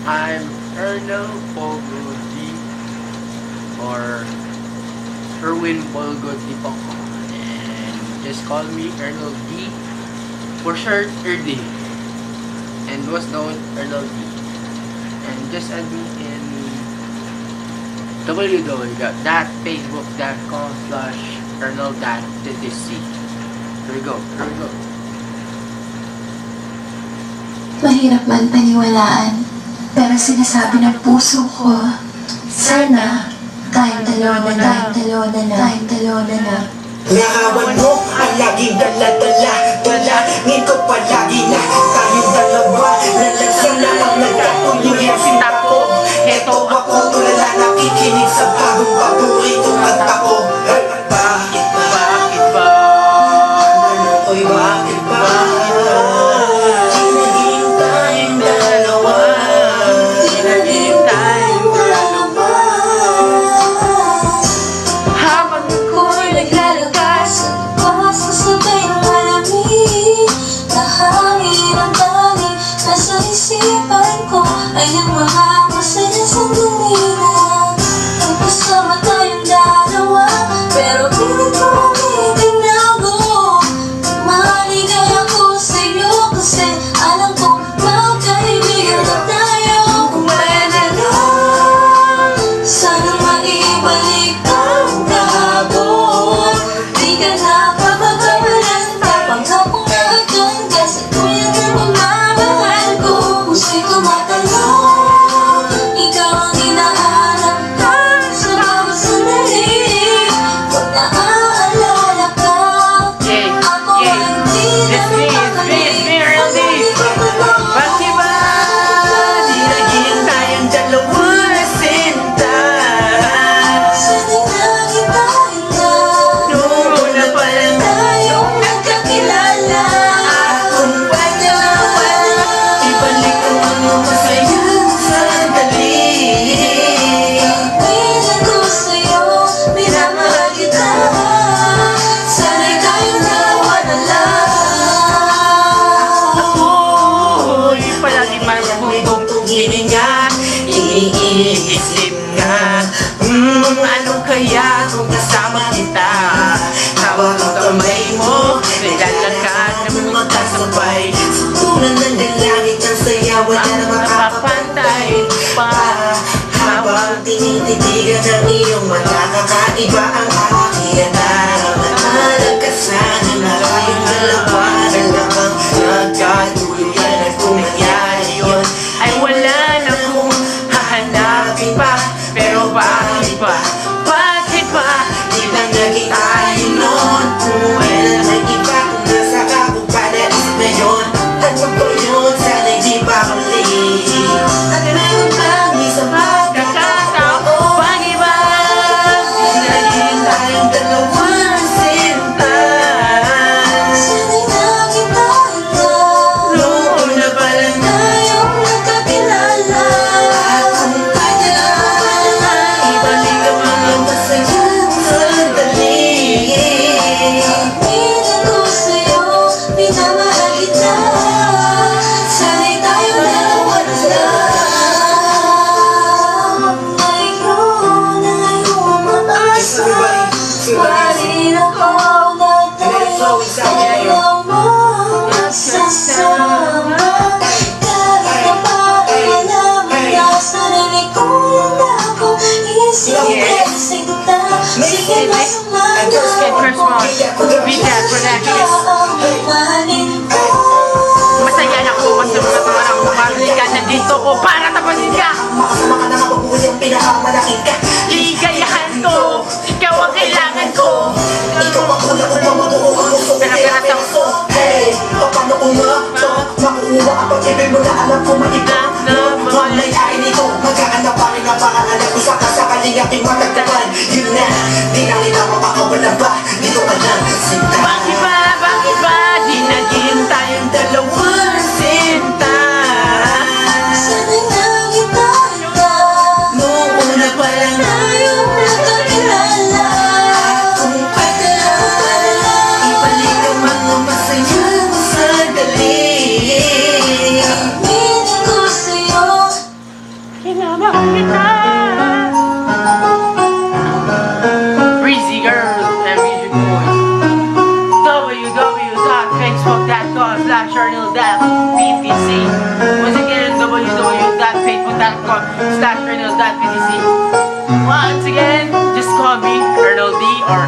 I'm Ernel Polgodi or Erwin Polgodi po. And just call me Ernel D. For short, Erdi. And was known Ernel D. And just add me in www.facebook.com/ernel.ttc. Here we go. Mahirap man paniwalaan, pero sinasabi ng puso ko, sana tayong dalawa na. Larawan mo ang laging dala-dala, dalangin ko palagi na tayong dalawa. Lalasang na ang nagkatuluyan sinako. Eto ako, tulala nakikinig sa bagong paboritong kanta ko. Bakit ba? Oy, bakit ba? Ay ang mga masaya sandali na magkasama tayong dalawa, pero pilit ko ang itinago. Maligay ako sa'yo kasi alam ko magkaibigan na tayo. Kung pwede lang, sana maibalik ang kahapon. Di ka na papagawalan, panggap kong nagtangga sa kuya na pagmamahal ko. Puso'y tumatalon. Iniisip nga, ano kaya kung kasama kita? Hawak ang kamay mo, naglalakad na magkasabay. Sa tunan ng dalangit ang saya, wala na makapapantay pa. Habang tinititigan ng iyong mata, kakaiba ang aking nararamdaman. Nagkasana na kayong dalawa, dalawang nagkatuluyan. At kung nangyari yun, ay wala na kung hahanapin pa. Pero bakit ba? Di lang naging tayo noon. Kung wala na iba, kung nasa ako pa naisip na yun. At wag ko yun, sana'y di pa huli. At meron lang isang pagkakataon. Bakit ba? Di naging tayong dalawang sinta. Sana'y nakita ito. Noon na pala Tayong nagkakilala. kung pwede lang, ibalik ang mga masayang sandali. Piling ko sa'yo, minamahal kita. Sana'y tayong dalawa na lang. Ngayon ay umaasa. Parin ako na tayo dalawa magsasama. Kahit na parang alam na sarili ko lang ako. Isipin sinta, sige na sumama. Mahalin ko. Masaya na ko kasi mga parang kumabalik ka. Nandito ko para tapasin ka. Makasama ka na mapabuhay ang pinakamalaki ka. Ligayahan ko, ikaw ang kailangan ko. Ikaw ang kuya ko, mamubuo ang gusto ko kaya pinso. Hey, paano ko nga makuha ang pag-ibig mo na alam ko maiba. Mamaya ay nito, magkakanap pa rin ang pangalan ko sa kasakaling aking matagdagan. Yun na, di na nila mapakawala ba? Dito ka lang, sinta. Bakit ba? Di naging tayong dalawang sinta. Sana'y nakita kita. Noong una pa lang Tayong nagkakilala. kung pwede lang, ibalik ang mga masayang sandali. Piling ko facebook.com/Ernel.PTC. Once again, just call me Ernel D or